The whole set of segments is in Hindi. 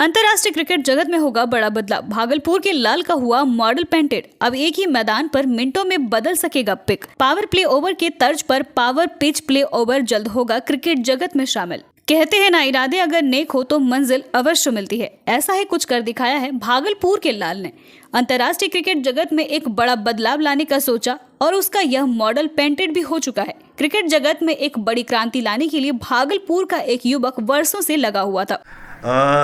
अंतर्राष्ट्रीय क्रिकेट जगत में होगा बड़ा बदलाव। भागलपुर के लाल का हुआ मॉडल पेंटेड। अब एक ही मैदान पर मिनटों में बदल सकेगा पिक। पावर प्ले ओवर के तर्ज पर पावर पिच प्ले ओवर जल्द होगा क्रिकेट जगत में शामिल। कहते हैं ना, इरादे अगर नेक हो तो मंजिल अवश्य मिलती है। ऐसा ही कुछ कर दिखाया है भागलपुर के लाल ने। अंतर्राष्ट्रीय क्रिकेट जगत में एक बड़ा बदलाव लाने का सोचा और उसका यह मॉडल पेंटेड भी हो चुका है। क्रिकेट जगत में एक बड़ी क्रांति लाने के लिए भागलपुर का एक युवक वर्षों से लगा हुआ था।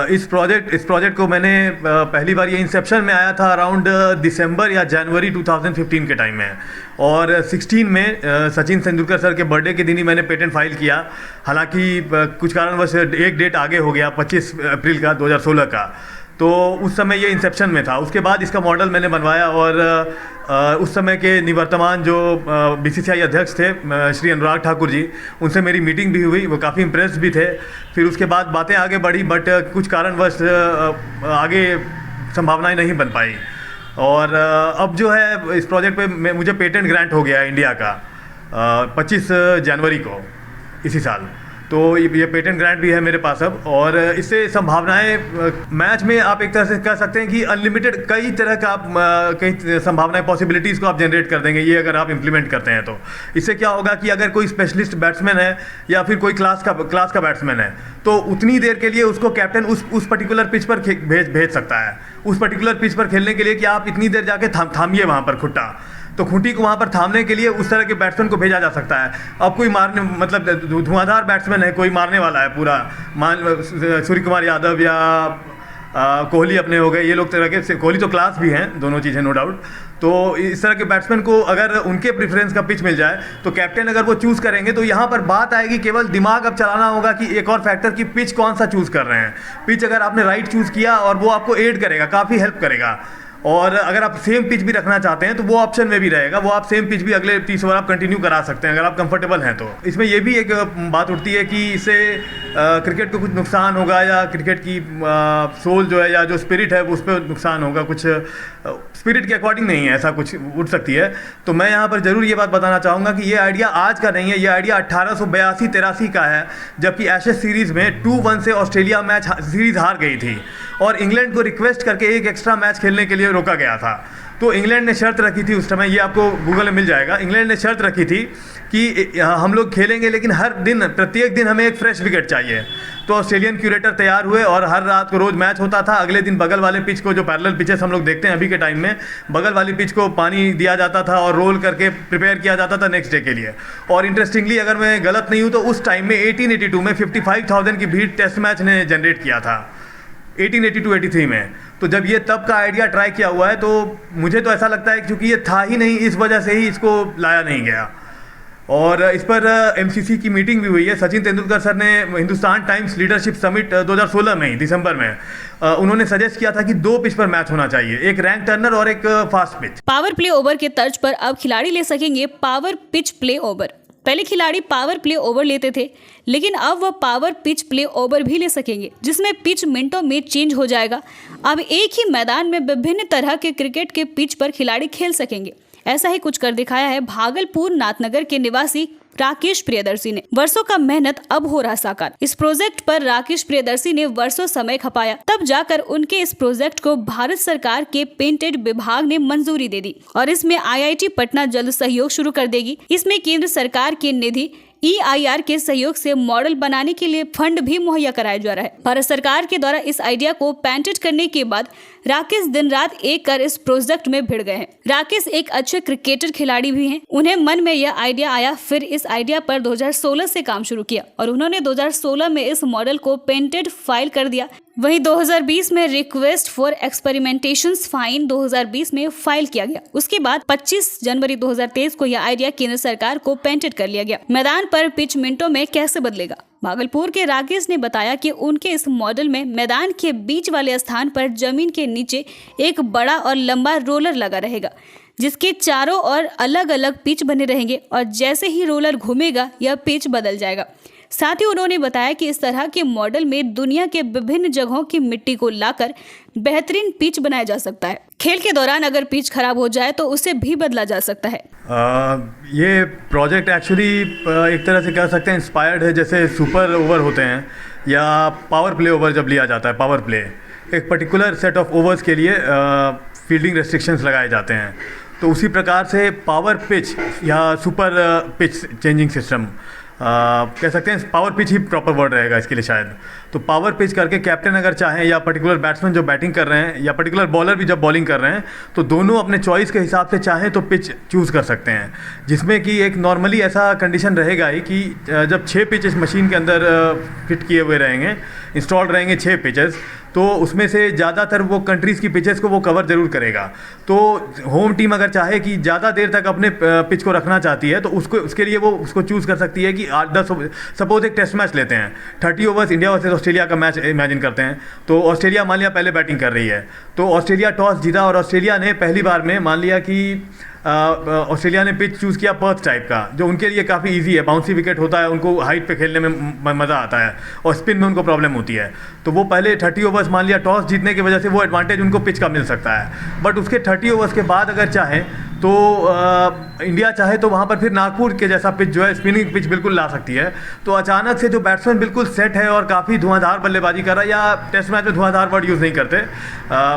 इस प्रोजेक्ट को मैंने पहली बार ये इंसेप्शन में आया था अराउंड दिसंबर या जनवरी 2015 के टाइम में, और 16 में सचिन तेंदुलकर सर के बर्थडे के दिन ही मैंने पेटेंट फाइल किया। हालांकि कुछ कारणवश एक डेट आगे हो गया 25 अप्रैल का 2016 का, तो उस समय ये इंसेप्शन में था। उसके बाद इसका मॉडल मैंने बनवाया और उस समय के निवर्तमान जो बीसीसीआई अध्यक्ष थे श्री अनुराग ठाकुर जी, उनसे मेरी मीटिंग भी हुई। वो काफ़ी इम्प्रेस्ड भी थे। फिर उसके बाद बातें आगे बढ़ी, बट कुछ कारणवश आगे संभावनाएं नहीं बन पाई। और अब जो है इस प्रोजेक्ट पे मुझे पेटेंट ग्रांट हो गया इंडिया का 25 जनवरी को इसी साल। तो ये पेटेंट ग्रांट भी है मेरे पास अब, और इससे संभावनाएं मैच में आप एक तरह से कह सकते हैं कि अनलिमिटेड कई तरह का आप कई संभावनाएं पॉसिबिलिटीज़ को आप जनरेट कर देंगे, ये अगर आप इम्प्लीमेंट करते हैं तो। इससे क्या होगा कि अगर कोई स्पेशलिस्ट बैट्समैन है या फिर कोई क्लास का बैट्समैन है, तो उतनी देर के लिए उसको कैप्टन उस पर्टिकुलर पिच पर भेज सकता है। उस पर्टिकुलर पिच पर खेलने के लिए कि आप इतनी देर जाके थामिए वहाँ पर खुट्टा, तो खूंटी को वहाँ पर थामने के लिए उस तरह के बैट्समैन को भेजा जा सकता है। अब कोई मारने मतलब धुआंधार बैट्समैन है, कोई मारने वाला है पूरा, सूर्य कुमार यादव या कोहली अपने हो गए, ये लोग तरह के, कोहली तो क्लास भी हैं, दोनों चीज़ें नो डाउट। तो इस तरह के बैट्समैन को अगर उनके प्रेफरेंस का पिच मिल जाए तो कैप्टन अगर वो चूज़ करेंगे, तो यहाँ पर बात आएगी केवल दिमाग अब चलाना होगा कि एक और फैक्टर कि पिच कौन सा चूज़ कर रहे हैं। पिच अगर आपने राइट चूज़ किया और वो आपको एड करेगा, काफ़ी हेल्प करेगा। और अगर आप सेम पिच भी रखना चाहते हैं तो वो ऑप्शन में भी रहेगा, वो आप सेम पिच भी अगले 30 ओवर आप कंटिन्यू करा सकते हैं अगर आप कंफर्टेबल हैं तो। इसमें ये भी एक बात उठती है कि इससे क्रिकेट को कुछ नुकसान होगा, या क्रिकेट की सोल जो है या जो स्पिरिट है उस पर नुकसान होगा, कुछ स्पिरिट के अकॉर्डिंग नहीं है, ऐसा कुछ उठ सकती है। तो मैं यहाँ पर ज़रूर ये बात बताना चाहूँगा कि ये आइडिया आज का नहीं है, ये आइडिया 1882-83 का है, जबकि एशेज सीरीज़ में 2-1 से ऑस्ट्रेलिया मैच सीरीज़ हार गई थी और इंग्लैंड को रिक्वेस्ट करके एक एक्स्ट्रा मैच खेलने के लिए रोका गया था। तो इंग्लैंड ने शर्त रखी थी उस समय, ये आपको गूगल में मिल जाएगा, इंग्लैंड ने शर्त रखी थी कि हम लोग खेलेंगे लेकिन हर दिन प्रत्येक दिन हमें एक फ्रेश विकेट चाहिए। तो ऑस्ट्रेलियन क्यूरेटर तैयार हुए और हर रात को रोज़ मैच होता था। अगले दिन बगल वाले पिच को, जो पैरेलल पिचेस हम लोग देखते हैं अभी के टाइम में, बगल वाली पिच को पानी दिया जाता था और रोल करके प्रिपेयर किया जाता था नेक्स्ट डे के लिए। और इंटरेस्टिंगली अगर मैं गलत नहीं हूँ तो उस टाइम में 1882 में 55,000 की भीड़ टेस्ट मैच ने जनरेट किया था 1882-83 में। तो जब ये तब का आइडिया ट्राई किया हुआ है, तो मुझे तो ऐसा लगता है क्योंकि ये था ही नहीं, इस वजह से ही इसको लाया नहीं गया। और इस पर एमसीसी की मीटिंग भी हुई है। सचिन तेंदुलकर सर ने हिंदुस्तान टाइम्स लीडरशिप समिट 2016 में दिसंबर में उन्होंने सजेस्ट किया था कि 2 पिच पर मैच होना चाहिए, एक रैंक टर्नर और एक fast pitch. Power play over के तर्ज पर अब खिलाड़ी ले सकेंगे पावर पिच प्ले ओवर। पहले खिलाड़ी पावर प्ले ओवर लेते थे, लेकिन अब वह पावर पिच प्ले ओवर भी ले सकेंगे, जिसमें पिच मिनटों में चेंज हो जाएगा। अब एक ही मैदान में विभिन्न तरह के क्रिकेट के पिच पर खिलाड़ी खेल सकेंगे। ऐसा ही कुछ कर दिखाया है भागलपुर नाथनगर के निवासी राकेश प्रियदर्शी ने। वर्षों का मेहनत अब हो रहा साकार। इस प्रोजेक्ट पर राकेश प्रियदर्शी ने वर्षों समय खपाया, तब जाकर उनके इस प्रोजेक्ट को भारत सरकार के पेटेंट विभाग ने मंजूरी दे दी और इसमें IIT पटना जल्द सहयोग शुरू कर देगी। इसमें केंद्र सरकार की निधि EIR के सहयोग से मॉडल बनाने के लिए फंड भी मुहैया कराया जा रहा है। भारत सरकार के द्वारा इस आइडिया को पेटेंट करने के बाद राकेश दिन रात एक कर इस प्रोजेक्ट में भिड़ गए हैं। राकेश एक अच्छे क्रिकेटर खिलाड़ी भी हैं। उन्हें मन में यह आइडिया आया, फिर इस आइडिया पर 2016 से काम शुरू किया और उन्होंने 2016 में इस मॉडल को पेटेंट फाइल कर दिया। वहीं 2020 में रिक्वेस्ट फॉर एक्सपेरिमेंटेशंस फाइन 2020 में फाइल किया गया। उसके बाद 25 जनवरी 2023 को यह आइडिया केंद्र सरकार को पेटेंट कर लिया गया। मैदान पर पिच मिनटों में कैसे बदलेगा? भागलपुर के राकेश ने बताया कि उनके इस मॉडल में मैदान के बीच वाले स्थान पर जमीन के नीचे एक बड़ा और लंबा रोलर लगा रहेगा, जिसके चारों ओर अलग अलग पिच बने रहेंगे और जैसे ही रोलर घूमेगा यह पिच बदल जाएगा। साथ ही उन्होंने बताया कि इस तरह के मॉडल में दुनिया के विभिन्न जगहों की मिट्टी को लाकर बेहतरीन पिच बनाया जा सकता है। खेल के दौरान अगर पिच खराब हो जाए तो उसे भी बदला जा सकता है। ये प्रोजेक्ट एक्चुअली एक तरह से कह सकते हैं इंस्पायर्ड है, जैसे सुपर ओवर होते हैं या पावर प्ले ओवर जब लिया जाता है, पावर प्ले एक पर्टिकुलर सेट ऑफ ओवर्स के लिए फील्डिंग रेस्ट्रिक्शंस लगाए जाते हैं। तो उसी प्रकार से पावर पिच या सुपर पिच चेंजिंग सिस्टम कह सकते हैं, पावर पिच ही प्रॉपर वर्ड रहेगा इसके लिए शायद। तो पावर पिच करके कैप्टन अगर चाहें या पर्टिकुलर बैट्समैन जो बैटिंग कर रहे हैं या पर्टिकुलर बॉलर भी जब बॉलिंग कर रहे हैं तो दोनों अपने चॉइस के हिसाब से चाहें तो पिच चूज़ कर सकते हैं, जिसमें कि एक नॉर्मली ऐसा कंडीशन रहेगा ही कि जब 6 पिच इस मशीन के अंदर फिट किए हुए रहेंगे, इंस्टॉल्ड रहेंगे 6 पिचेस, तो उसमें से ज़्यादातर वो कंट्रीज़ की पिचेस को वो कवर ज़रूर करेगा। तो होम टीम अगर चाहे कि ज़्यादा देर तक अपने पिच को रखना चाहती है तो उसके लिए वो उसको चूज़ कर सकती है कि 8-10 सपोज एक टेस्ट मैच लेते हैं, 30 ओवर्स इंडिया वर्सेस ऑस्ट्रेलिया का मैच इमेजिन करते हैं। तो ऑस्ट्रेलिया मान लिया पहले बैटिंग कर रही है, तो ऑस्ट्रेलिया टॉस जीता और ऑस्ट्रेलिया ने पहली बार में मान लिया कि ऑस्ट्रेलिया ने पिच चूज़ किया पर्थ टाइप का, जो उनके लिए काफ़ी इजी है, बाउंसी विकेट होता है, उनको हाइट पे खेलने में मज़ा आता है और स्पिन में उनको प्रॉब्लम होती है। तो वो पहले 30 ओवर्स मान लिया टॉस जीतने की वजह से वो एडवांटेज उनको पिच का मिल सकता है। बट उसके 30 ओवर्स के बाद अगर चाहें तो इंडिया चाहे तो वहाँ पर फिर नागपुर के जैसा पिच जो है, स्पिनिंग पिच बिल्कुल ला सकती है। तो अचानक से जो बैट्समैन बिल्कुल सेट है और काफ़ी धुआंधार बल्लेबाजी कर रहा है, या टेस्ट मैच में धुआंधार वर्ड यूज़ नहीं करते,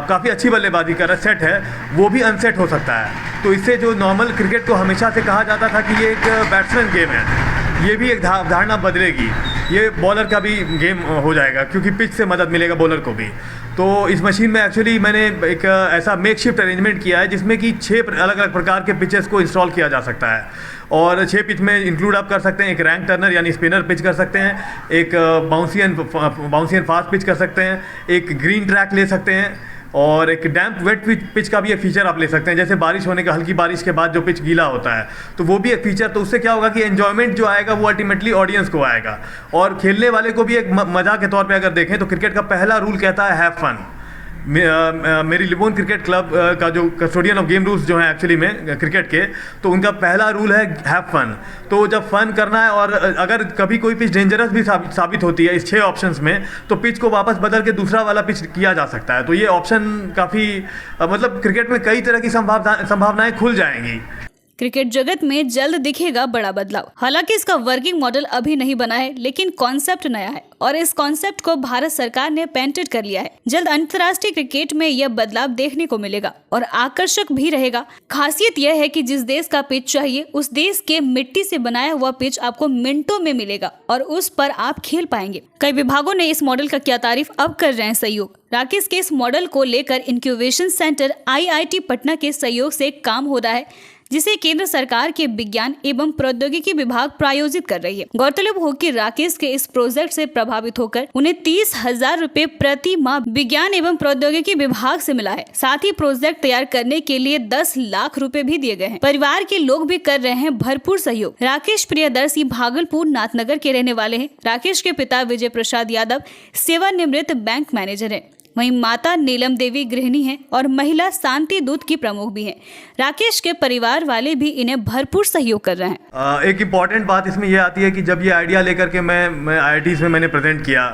काफ़ी अच्छी बल्लेबाजी कर रहा है, सेट है, वो भी अनसेट हो सकता है। तो इससे जो नॉर्मल क्रिकेट को हमेशा से कहा जाता था कि ये एक बैट्समैन गेम है, ये भी एक धारणा बदलेगी, ये बॉलर का भी गेम हो जाएगा क्योंकि पिच से मदद मिलेगा बॉलर को भी। तो इस मशीन में एक्चुअली मैंने एक ऐसा मेकशिफ्ट अरेंजमेंट किया है जिसमें कि 6 अलग अलग प्रकार के पिचेस को इंस्टॉल किया जा सकता है और 6 पिच में इंक्लूड आप कर सकते हैं, एक रैंक टर्नर यानी स्पिनर पिच कर सकते हैं, एक बाउंसी एंड फास्ट पिच कर सकते हैं, एक ग्रीन ट्रैक ले सकते हैं और एक डैम्प वेट पिच का भी एक फीचर आप ले सकते हैं। जैसे बारिश होने का, हल्की बारिश के बाद जो पिच गीला होता है तो वो भी एक फीचर। तो उससे क्या होगा कि एन्जॉयमेंट जो आएगा वो अल्टीमेटली ऑडियंस को आएगा और खेलने वाले को भी एक मज़ा के तौर पे अगर देखें तो क्रिकेट का पहला रूल कहता है हैव फन। मेरी लिबोन क्रिकेट क्लब का जो कस्टोडियन ऑफ गेम रूल्स जो हैं एक्चुअली में क्रिकेट के, तो उनका पहला रूल है हैव फन। तो जब फन करना है और अगर कभी कोई पिच डेंजरस भी साबित होती है इस 6 ऑप्शंस में, तो पिच को वापस बदल के दूसरा वाला पिच किया जा सकता है। तो ये ऑप्शन काफ़ी मतलब क्रिकेट में कई तरह की संभावनाएं खुल जाएंगी। क्रिकेट जगत में जल्द दिखेगा बड़ा बदलाव। हालांकि इसका वर्किंग मॉडल अभी नहीं बना है, लेकिन कॉन्सेप्ट नया है और इस कॉन्सेप्ट को भारत सरकार ने पेटेंट कर लिया है। जल्द अंतर्राष्ट्रीय क्रिकेट में यह बदलाव देखने को मिलेगा और आकर्षक भी रहेगा। खासियत यह है कि जिस देश का पिच चाहिए उस देश के मिट्टी से बनाया हुआ पिच आपको मिनटों में मिलेगा और उस पर आप खेल पाएंगे। कई विभागों ने इस मॉडल का क्या तारीफ अब कर रहे हैं सहयोग। राकेश के इस मॉडल को लेकर इंक्यूबेशन सेंटर IIT पटना के सहयोग से काम हो रहा है, जिसे केंद्र सरकार के विज्ञान एवं प्रौद्योगिकी विभाग प्रायोजित कर रही है। गौरतलब हो कि राकेश के इस प्रोजेक्ट से प्रभावित होकर उन्हें 30,000 रुपए प्रति माह विज्ञान एवं प्रौद्योगिकी विभाग से मिला है। साथ ही प्रोजेक्ट तैयार करने के लिए 10 लाख रुपए भी दिए गए हैं। परिवार के लोग भी कर रहे हैं भरपूर सहयोग। राकेश प्रियदर्शी भागलपुर नाथनगर के रहने वाले हैं। राकेश के पिता विजय प्रसाद यादव सेवानिवृत्त बैंक मैनेजर है। वहीं माता नीलम देवी गृहिणी हैं और महिला शांति दूत की प्रमुख भी हैं। राकेश के परिवार वाले भी इन्हें भरपूर सहयोग कर रहे हैं। एक इम्पॉर्टेंट बात इसमें यह आती है कि जब ये आइडिया लेकर के मैं IITs में मैंने प्रेजेंट किया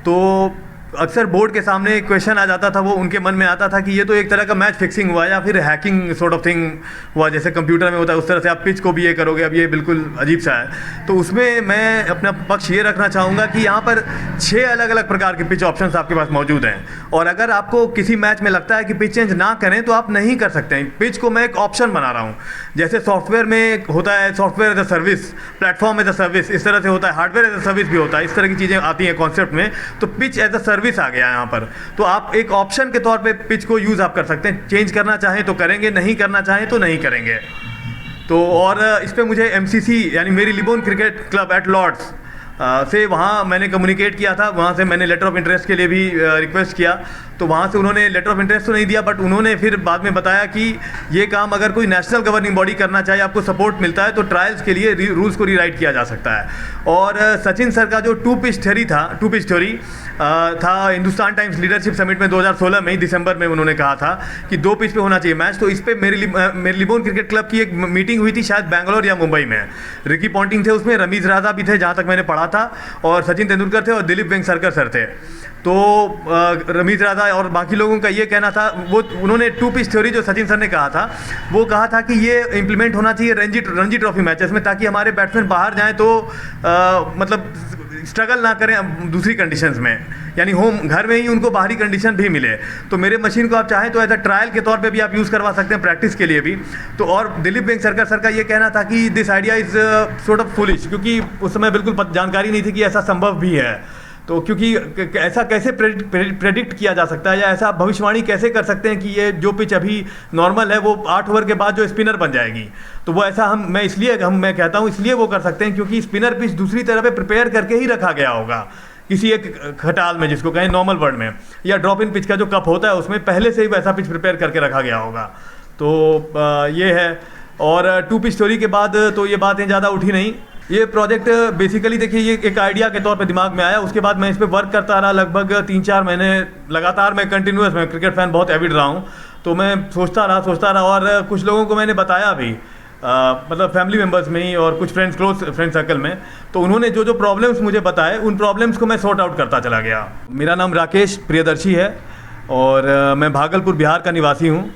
तो अक्सर बोर्ड के सामने एक क्वेश्चन आ जाता था, वो उनके मन में आता था कि ये तो एक तरह का मैच फिक्सिंग हुआ या फिर हैकिंग सॉर्ट ऑफ थिंग हुआ, जैसे कंप्यूटर में होता है उस तरह से आप पिच को भी ये करोगे, अब ये बिल्कुल अजीब सा है। तो उसमें मैं अपना पक्ष ये रखना चाहूँगा कि यहाँ पर 6 अलग अलग प्रकार के पिच ऑप्शंस आपके पास मौजूद हैं और अगर आपको किसी मैच में लगता है कि पिच चेंज ना करें तो आप नहीं कर सकते हैं। पिच को मैं एक ऑप्शन बना रहा हूँ, जैसे सॉफ्टवेयर में होता है software as a service, platform as a service, इस तरह से होता है, हार्डवेयर एज अ सर्विस भी होता है, इस तरह की चीज़ें आती हैं कॉन्सेप्ट में। तो पिच एज अ सर्विस आ गया यहाँ पर, तो आप एक ऑप्शन के तौर पे पिच को यूज़ आप कर सकते हैं। चेंज करना चाहें तो करेंगे, नहीं करना चाहें तो नहीं करेंगे। तो और इस पर मुझे MCC यानी मेरी लिबोन क्रिकेट क्लब एट लॉर्ड्स से वहाँ मैंने कम्युनिकेट किया था, वहाँ से मैंने लेटर ऑफ इंटरेस्ट के लिए भी रिक्वेस्ट किया। तो वहाँ से उन्होंने लेटर ऑफ इंटरेस्ट तो नहीं दिया, बट उन्होंने फिर बाद में बताया कि ये काम अगर कोई नेशनल गवर्निंग बॉडी करना चाहे, आपको सपोर्ट मिलता है तो ट्रायल्स के लिए रूल्स को रीराइट किया जा सकता है। और सचिन सर का जो 2 पिच थ्योरी था हिंदुस्तान टाइम्स लीडरशिप समिट में 2016 में दिसंबर में उन्होंने कहा था कि 2 पिच पे होना चाहिए मैच। तो इस पर मेरी लिबोन क्रिकेट क्लब की एक मीटिंग हुई थी, शायद बैंगलोर या मुंबई में। रिकी पॉन्टिंग थे उसमें, रमीज राजा भी थे जहाँ तक मैंने पढ़ा था, और सचिन तेंदुलकर थे और दिलीप वेंगसरकर सर थे। तो रमीज राजा और बाकी लोगों का ये कहना था, वो उन्होंने 2 पिच थ्योरी जो सचिन सर ने कहा था वो कहा था कि ये इम्प्लीमेंट होना चाहिए रणजी ट्रॉफी मैचेस में, ताकि हमारे बैट्समैन बाहर जाएं तो मतलब स्ट्रगल ना करें दूसरी कंडीशंस में, यानी होम घर में ही उनको बाहरी कंडीशन भी मिले। तो मेरे मशीन को आप चाहें तो एज अ ट्रायल के तौर पे भी आप यूज़ करवा सकते हैं, प्रैक्टिस के लिए भी। तो और दिलीप वेंकसरकर सर का ये कहना था कि this idea is sort of foolish, क्योंकि उस समय बिल्कुल जानकारी नहीं थी कि ऐसा संभव भी है। तो क्योंकि ऐसा कैसे प्रेडिक्ट किया जा सकता है, या ऐसा भविष्यवाणी कैसे कर सकते हैं कि ये जो पिच अभी नॉर्मल है वो 8 ओवर के बाद जो स्पिनर बन जाएगी। तो वो ऐसा मैं कहता हूँ इसलिए वो कर सकते हैं क्योंकि स्पिनर पिच दूसरी तरह पे प्रिपेयर करके ही रखा गया होगा किसी एक खटाल में, जिसको कहें नॉर्मल वर्ड में, या ड्रॉप इन पिच का जो कप होता है उसमें पहले से ही वैसा पिच प्रिपेयर करके रखा गया होगा। तो ये है। और 2 पिच स्टोरी के बाद तो ये बातें ज़्यादा उठी नहीं। ये प्रोजेक्ट बेसिकली देखिए ये एक आइडिया के तौर पे दिमाग में आया, उसके बाद मैं इस पर वर्क करता रहा लगभग 3-4 महीने लगातार। मैं कंटिन्यूस, मैं क्रिकेट फैन बहुत एविड रहा हूँ, तो मैं सोचता रहा और कुछ लोगों को मैंने बताया भी, मतलब फैमिली मेम्बर्स में ही और कुछ क्लोज फ्रेंड सर्कल में। तो उन्होंने जो प्रॉब्लम्स मुझे बताए उन प्रॉब्लम्स को मैं सॉर्ट आउट करता चला गया। मेरा नाम राकेश प्रियदर्शी है और मैं भागलपुर बिहार का निवासी हूँ।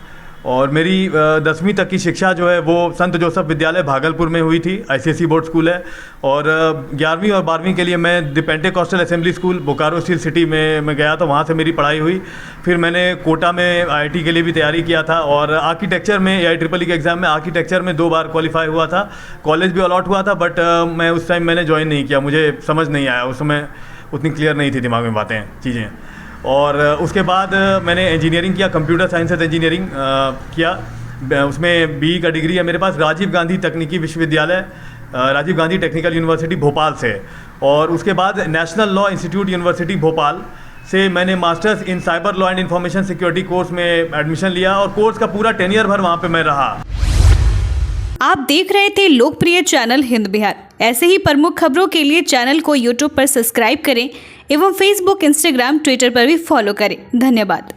और मेरी 10वीं तक की शिक्षा जो है वो संत जोसेफ विद्यालय भागलपुर में हुई थी, ICSE बोर्ड स्कूल है। और 11वीं और 12वीं के लिए मैं the Pentecostal assembly school Bokaro steel city में मैं गया, तो वहाँ से मेरी पढ़ाई हुई। फिर मैंने कोटा में IIT के लिए भी तैयारी किया था और आर्किटेक्चर में AIEEE के एग्ज़ाम में आर्किटेक्चर में 2 बार क्वालिफाई हुआ था। कॉलेज भी अलॉट हुआ था, बट मैं उस टाइम मैंने ज्वाइन नहीं किया, मुझे समझ नहीं आया, उस समय उतनी क्लियर नहीं थी दिमाग में बातें चीज़ें। और उसके बाद मैंने इंजीनियरिंग किया, कंप्यूटर साइंसेज इंजीनियरिंग किया, उसमें BE का डिग्री है मेरे पास राजीव गांधी तकनीकी विश्वविद्यालय, राजीव गांधी टेक्निकल यूनिवर्सिटी भोपाल से। और उसके बाद national law institute university Bhopal से मैंने masters in cyber law and information security course में एडमिशन लिया और कोर्स का पूरा 10 ईयर भर वहाँ पे मैं रहा। आप देख रहे थे लोकप्रिय चैनल हिंद बिहार। ऐसे ही प्रमुख खबरों के लिए चैनल को YouTube पर सब्सक्राइब करें एवं Facebook, Instagram, Twitter पर भी फॉलो करें। धन्यवाद।